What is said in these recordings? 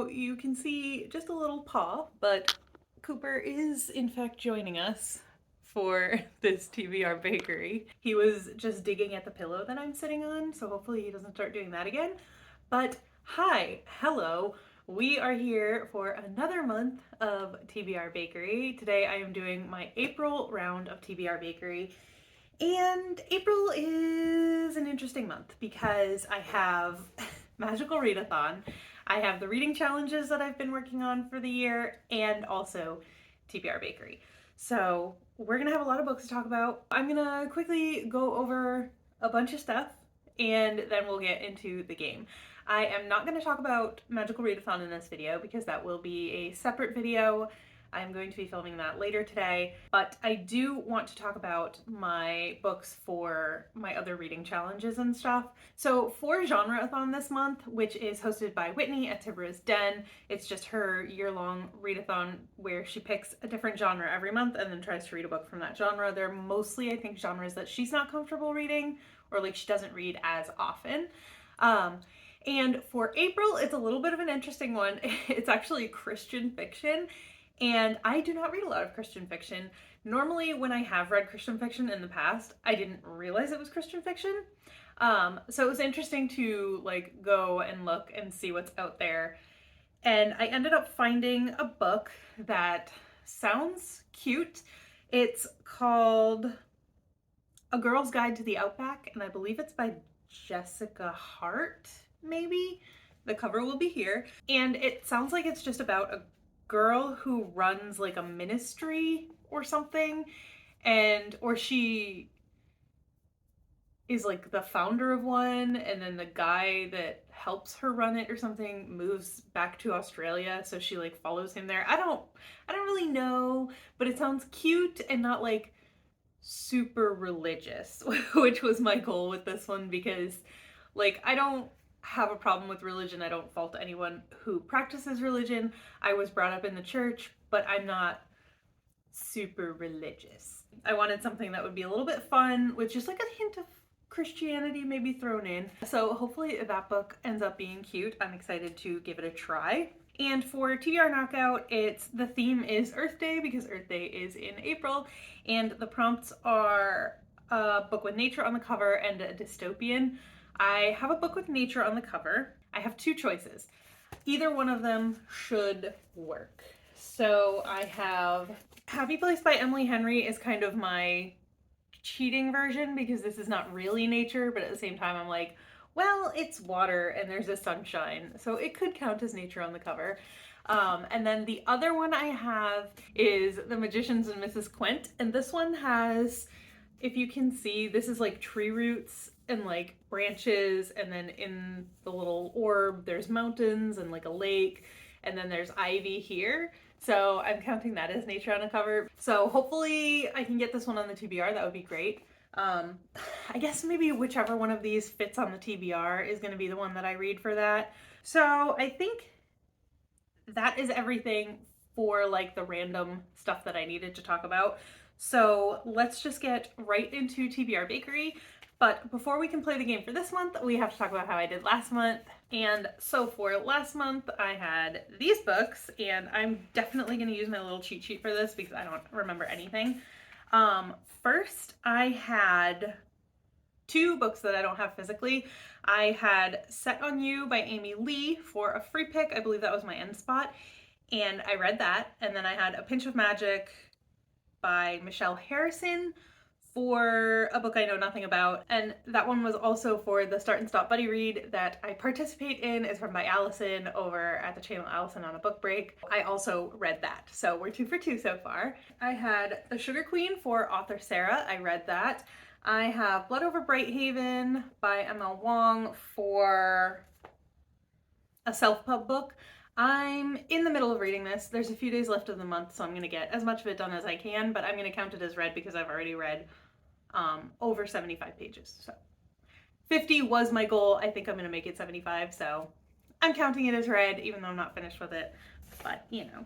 Now you can see just a little paw, but Cooper is in fact joining us for this TBR Bakery. He was just digging at the pillow that I'm sitting on, so hopefully he doesn't start doing that again. But hi, hello. We are here for another month of TBR Bakery. Today I am doing my April round of TBR Bakery. And April is an interesting month because I have Magical Readathon, I have the reading challenges that I've been working on for the year, and also TBR Bakery. So we're gonna have a lot of books to talk about. I'm gonna quickly go over a bunch of stuff and then we'll get into the game. I am not going to talk about Magical Readathon in this video because that will be a separate video. I'm going to be filming that later today, but I do want to talk about my books for my other reading challenges and stuff. So for Genre-a-thon this month, which is hosted by Whitney at Tibra's Den, it's just her year-long readathon where she picks a different genre every month and then tries to read a book from that genre. They're mostly, I think, genres that she's not comfortable reading or like she doesn't read as often. And for April, it's a little bit of an interesting one. It's actually Christian fiction. And I do not read a lot of Christian fiction. Normally, when I have read Christian fiction in the past, I didn't realize it was Christian fiction. So it was interesting to like go and look and see what's out there. And I ended up finding a book that sounds cute. It's called A Girl's Guide to the Outback, and I believe it's by Jessica Hart, maybe? The cover will be here. And it sounds like it's just about a girl who runs like a ministry or something, or she is like the founder of one, and then the guy that helps her run it or something moves back to Australia, so she like follows him there. I don't really know, but it sounds cute and not like super religious, which was my goal with this one, because like I don't have a problem with religion. I don't fault anyone who practices religion. I was brought up in the church, but I'm not super religious. I wanted something that would be a little bit fun with just like a hint of Christianity maybe thrown in. So hopefully that book ends up being cute. I'm excited to give it a try. And for TBR Knockout, the theme is Earth Day because Earth Day is in April, and the prompts are a book with nature on the cover and a dystopian. I have a book with nature on the cover. I have two choices. Either one of them should work. So I have Happy Place by Emily Henry is kind of my cheating version because this is not really nature, but at the same time I'm like, well, it's water and there's a sunshine, so it could count as nature on the cover. And then the other one I have is The Magicians and Mrs. Quint, and this one has, if you can see, this is like tree roots and like branches, and then in the little orb there's mountains and like a lake, and then there's ivy here. So I'm counting that as nature on a cover. So hopefully I can get this one on the TBR. That would be great. I guess maybe whichever one of these fits on the TBR is going to be the one that I read for that. So I think that is everything for like the random stuff that I needed to talk about. So let's just get right into TBR Bakery. But before we can play the game for this month, we have to talk about how I did last month. And so for last month, I had these books, and I'm definitely going to use my little cheat sheet for this because I don't remember anything. First, I had two books that I don't have physically. I had Set on You by Amy Lee for a free pick. I believe that was my end spot. And I read that. And then I had A Pinch of Magic by Michelle Harrison for a book I know nothing about. And that one was also for the Start and Stop Buddy Read that I participate in. It's run by Allison over at the channel Allison on a Book Break. I also read that. So we're 2 for 2 so far. I had The Sugar Queen for author Sarah. I read that. I have Blood Over Brighthaven by M.L. Wong for a self-pub book. I'm in the middle of reading this. There's a few days left of the month, so I'm going to get as much of it done as I can, but I'm going to count it as read because I've already read over 75 pages. So 50 was my goal. I think I'm going to make it 75, so I'm counting it as read, even though I'm not finished with it. But, you know.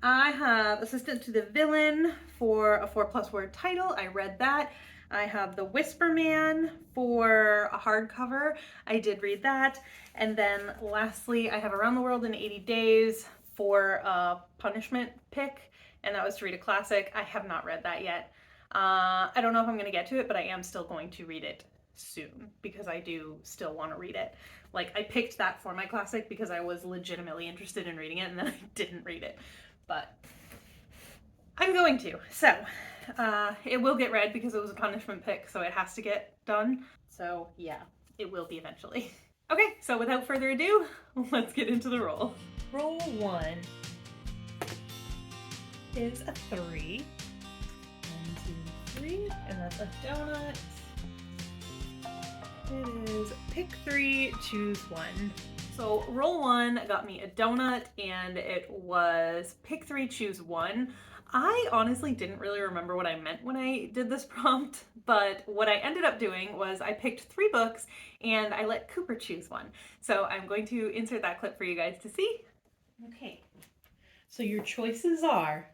I have Assistant to the Villain for a 4+ word title. I read that. I have The Whisper Man for a hardcover. I did read that. And then lastly, I have Around the World in 80 Days for a punishment pick, and that was to read a classic. I have not read that yet. I don't know if I'm going to get to it, but I am still going to read it soon because I do still want to read it. Like, I picked that for my classic because I was legitimately interested in reading it, and then I didn't read it. But I'm going to. So, it will get read because it was a punishment pick, so it has to get done. So, yeah, it will be eventually. Okay, so without further ado, let's get into the roll. Roll 1 is a 3. 1, 2, 3, and that's a donut. It is pick 3, choose 1. So roll 1 got me a donut, and it was pick 3, choose 1. I honestly didn't really remember what I meant when I did this prompt, but what I ended up doing was I picked 3 books and I let Cooper choose 1. So I'm going to insert that clip for you guys to see. Okay, so your choices are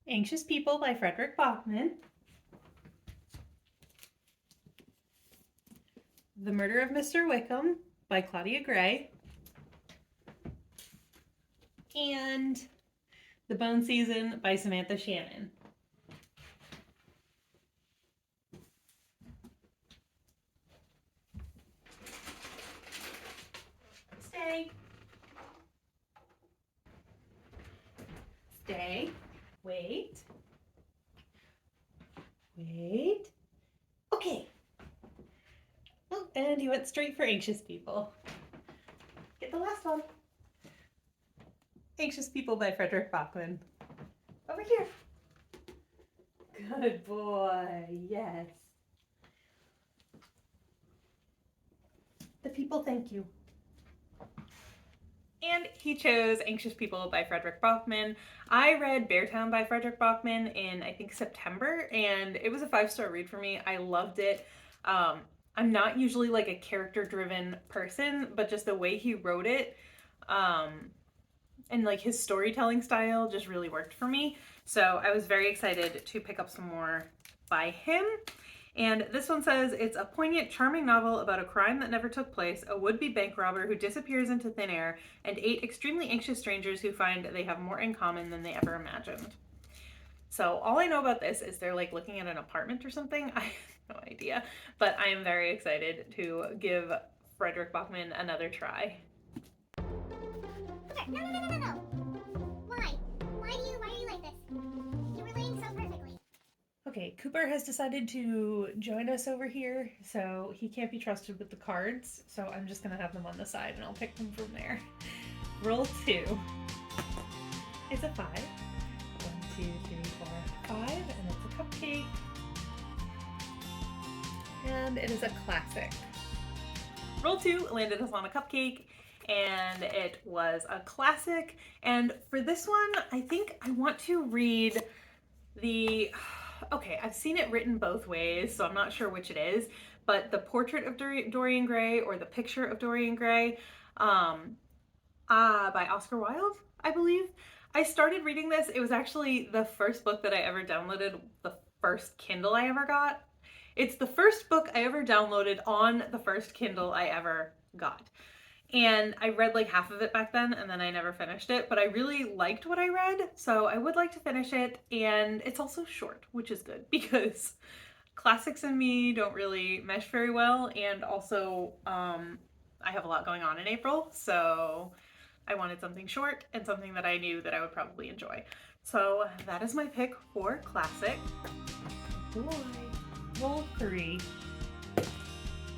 Anxious People by Frederick Bachman, The Murder of Mr. Wickham by Claudia Gray, and The Bone Season by Samantha Shannon. Stay. Stay. Wait. Wait. Okay. Oh, and he went straight for Anxious People. Get the last one. Anxious People by Frederick Bachman. Over here. Good boy. Yes. The people thank you. And he chose Anxious People by Frederick Bachman. I read Beartown by Frederick Bachman in, I think, September, and it was a 5-star read for me. I loved it. I'm not usually like a character-driven person, but just the way he wrote it, and like his storytelling style just really worked for me. So I was very excited to pick up some more by him. And this one says, it's a poignant, charming novel about a crime that never took place, a would-be bank robber who disappears into thin air, and 8 extremely anxious strangers who find they have more in common than they ever imagined. So all I know about this is they're like looking at an apartment or something. I have no idea, but I am very excited to give Frederick Bachman another try. No. Why? Why do you like this? You were laying so perfectly. Okay, Cooper has decided to join us over here, so he can't be trusted with the cards, so I'm just gonna have them on the side and I'll pick them from there. Roll 2 is a 5. 1, 2, 3, 4, 5, and it's a cupcake. And it is a classic. Roll 2 landed us on a cupcake, and it was a classic. And for this one, I think I want to read the... Okay, I've seen it written both ways, so I'm not sure which it is, but The Portrait of Dorian Gray or The Picture of Dorian Gray by Oscar Wilde, I believe. I started reading this. It was actually the first book that I ever downloaded, the first Kindle I ever got. It's the first book I ever downloaded on the first Kindle I ever got. And I read like half of it back then, and then I never finished it, but I really liked what I read, so I would like to finish it. And it's also short, which is good because classics and me don't really mesh very well, and also I have a lot going on in April, so I wanted something short and something that I knew that I would probably enjoy. So that is my pick for classic. Boy. Roll 3.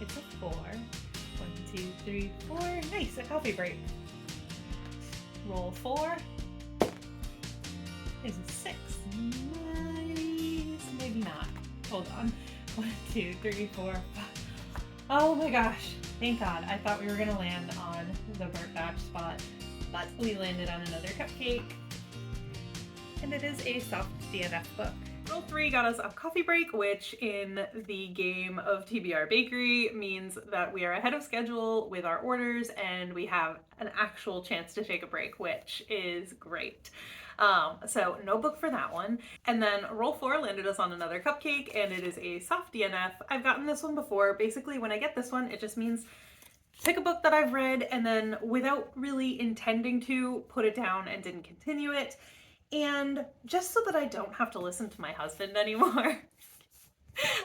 It's a 4. 1, 2, 3, 4. Nice, a coffee break. Roll 4 is a 6. Nice. Maybe not. Hold on. 1, 2, 3, 4, 5. Oh my gosh. Thank God. I thought we were gonna land on the burnt batch spot, but we landed on another cupcake. And it is a soft DNF book. Roll 3 got us a coffee break, which in the game of TBR Bakery means that we are ahead of schedule with our orders and we have an actual chance to take a break, which is great. So no book for that one. And then roll 4 landed us on another cupcake, and it is a soft DNF. I've gotten this one before. Basically, when I get this one, it just means pick a book that I've read and then, without really intending to, put it down and didn't continue it. And just so that I don't have to listen to my husband anymore,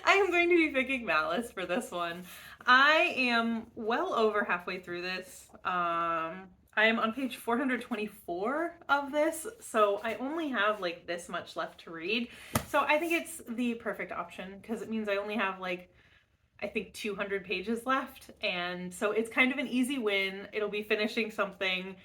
I am going to be picking Malice for this one. I am well over halfway through this. I am on page 424 of this, so I only have like this much left to read. So I think it's the perfect option because it means I only have like, I think 200 pages left. And so it's kind of an easy win. It'll be finishing something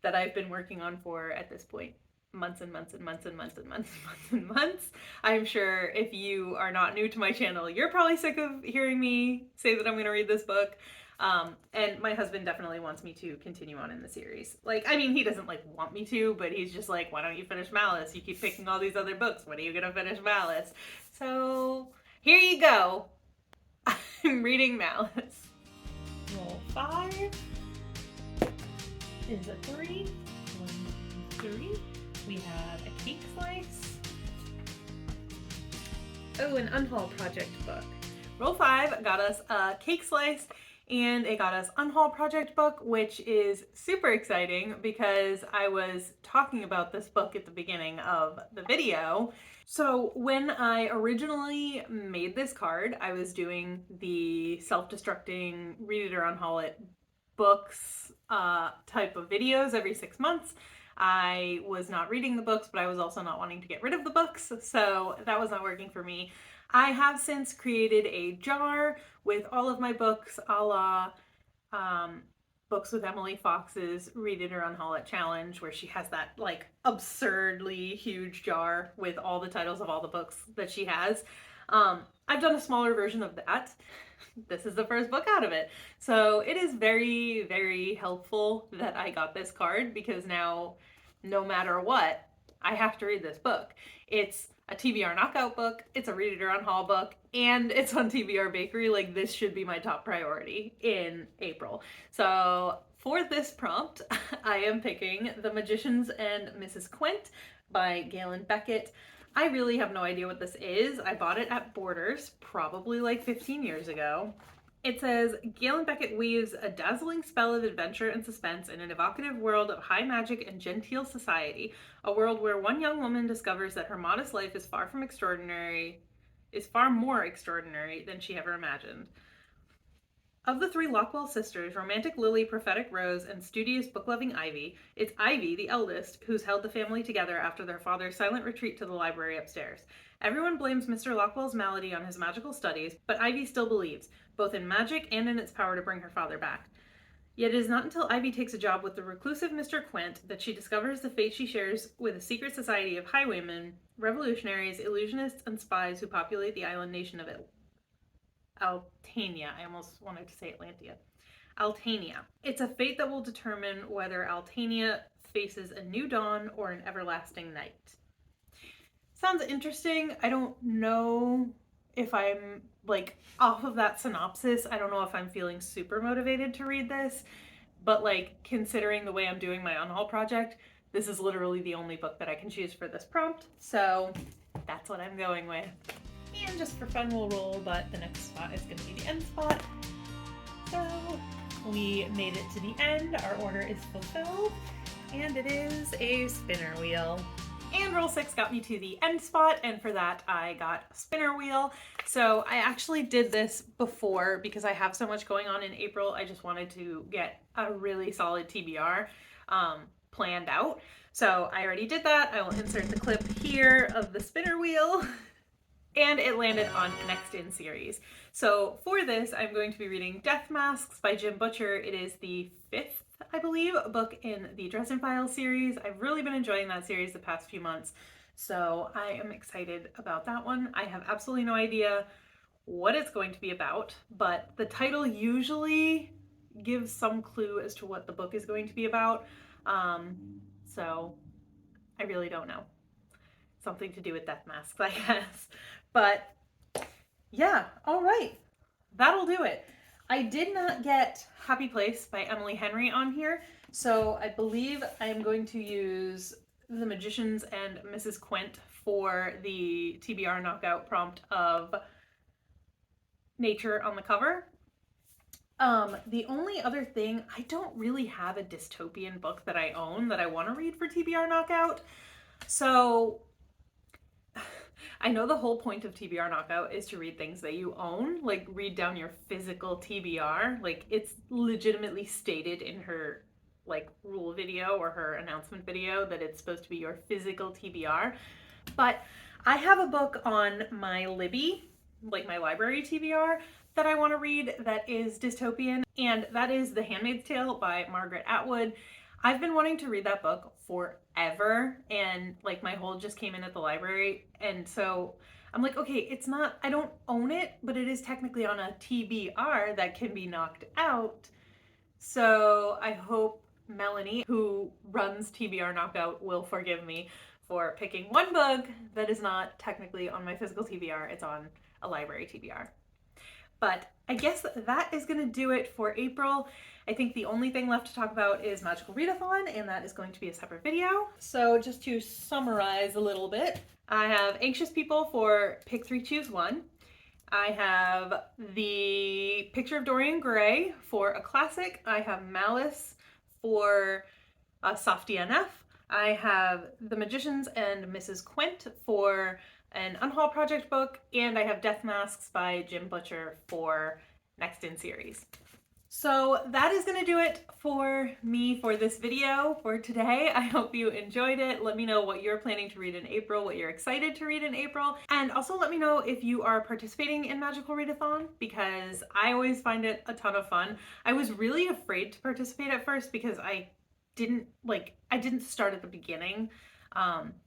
that I've been working on for, at this point, months and months and months and months and months and months and months. I'm sure if you are not new to my channel, you're probably sick of hearing me say that I'm going to read this book. And my husband definitely wants me to continue on in the series. Like, I mean, he doesn't like want me to, but he's just like, why don't you finish Malice? You keep picking all these other books. When are you going to finish Malice? So here you go. I'm reading Malice. Roll 5 is a 3. 1, 2, 3. We have a cake slice. Oh, an unhaul project book. Roll 5 got us a cake slice, and it got us unhaul project book, which is super exciting because I was talking about this book at the beginning of the video. So when I originally made this card, I was doing the self-destructing read it or unhaul it books type of videos every 6 months. I was not reading the books, but I was also not wanting to get rid of the books, so that was not working for me. I have since created a jar with all of my books, a la Books with Emily Fox's Read It or Unhaul It challenge, where she has that like absurdly huge jar with all the titles of all the books that she has. I've done a smaller version of that. This is the first book out of it. So it is very, very helpful that I got this card because now, no matter what, I have to read this book. It's a TBR knockout book, it's a read it or unhaul book, and it's on TBR Bakery. Like, this should be my top priority in April. So for this prompt, I am picking The Magicians and Mrs. Quint by Galen Beckett. I really have no idea what this is. I bought it at Borders probably like 15 years ago. It says, Galen Beckett weaves a dazzling spell of adventure and suspense in an evocative world of high magic and genteel society, a world where one young woman discovers that her modest life is far more extraordinary than she ever imagined. Of the 3 Lockwell sisters, romantic Lily, prophetic Rose, and studious book-loving Ivy, it's Ivy, the eldest, who's held the family together after their father's silent retreat to the library upstairs. Everyone blames Mr. Lockwell's malady on his magical studies, but Ivy still believes, both in magic and in its power to bring her father back. Yet it is not until Ivy takes a job with the reclusive Mr. Quint that she discovers the fate she shares with a secret society of highwaymen, revolutionaries, illusionists, and spies who populate the island nation of Altania. I almost wanted to say Atlantia. Altania. It's a fate that will determine whether Altania faces a new dawn or an everlasting night. Sounds interesting. I don't know if I'm like off of that synopsis. I don't know if I'm feeling super motivated to read this, but like considering the way I'm doing my unhaul project, this is literally the only book that I can choose for this prompt. So that's what I'm going with. And just for fun, we'll roll, but the next spot is going to be the end spot. So we made it to the end. Our order is fulfilled, and it is a spinner wheel. And roll 6 got me to the end spot, and for that I got a spinner wheel. So I actually did this before because I have so much going on in April. I just wanted to get a really solid TBR planned out. So I already did that. I will insert the clip here of the spinner wheel. And it landed on Next In series. So for this, I'm going to be reading Death Masks by Jim Butcher. It is the 5th, I believe, book in the Dresden Files series. I've really been enjoying that series the past few months, so I am excited about that one. I have absolutely no idea what it's going to be about, but the title usually gives some clue as to what the book is going to be about, so I really don't know. something to do with death masks, I guess. But yeah, all right. That'll do it. I did not get Happy Place by Emily Henry on here, so I believe I am going to use The Magicians and Mrs. Quint for the TBR knockout prompt of nature on the cover. The only other thing, I don't really have a dystopian book that I own that I want to read for TBR knockout. So I know the whole point of TBR Knockout is to read things that you own, like read down your physical TBR. Like it's legitimately stated in her like rule video or her announcement video that it's supposed to be your physical TBR. But I have a book on my Libby, like my library TBR, that I want to read that is dystopian, and that is The Handmaid's Tale by Margaret Atwood. I've been wanting to read that book forever, and like my hold just came in at the library, and so I'm like, okay, it's not, I don't own it, but it is technically on a TBR that can be knocked out. So I hope Melanie, who runs TBR Knockout, will forgive me for picking one book that is not technically on my physical TBR, it's on a library TBR. But I guess that is going to do it for April. I think the only thing left to talk about is Magical Readathon, and that is going to be a separate video. So just to summarize a little bit, I have Anxious People for Pick 3 Choose 1. I have the Picture of Dorian Gray for a classic. I have Malice for a soft DNF. I have The Magicians and Mrs. Quint for an Unhaul Project book, and I have Death Masks by Jim Butcher for next in series. So that is going to do it for me for this video for today. I hope you enjoyed it. Let me know what you're planning to read in April, what you're excited to read in April, and also let me know if you are participating in Magical Readathon, because I always find it a ton of fun. I was really afraid to participate at first because I didn't start at the beginning.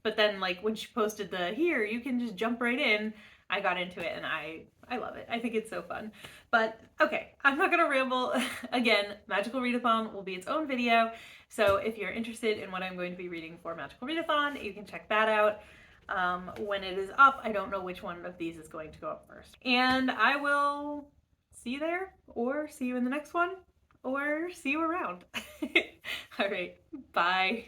But then like when she posted the here, you can just jump right in, I got into it and I love it. I think it's so fun. But okay, I'm not gonna ramble. Again, Magical Readathon will be its own video. So if you're interested in what I'm going to be reading for Magical Readathon, you can check that out. When it is up, I don't know which one of these is going to go up first. And I will see you there, or see you in the next one, or see you around. All right, bye.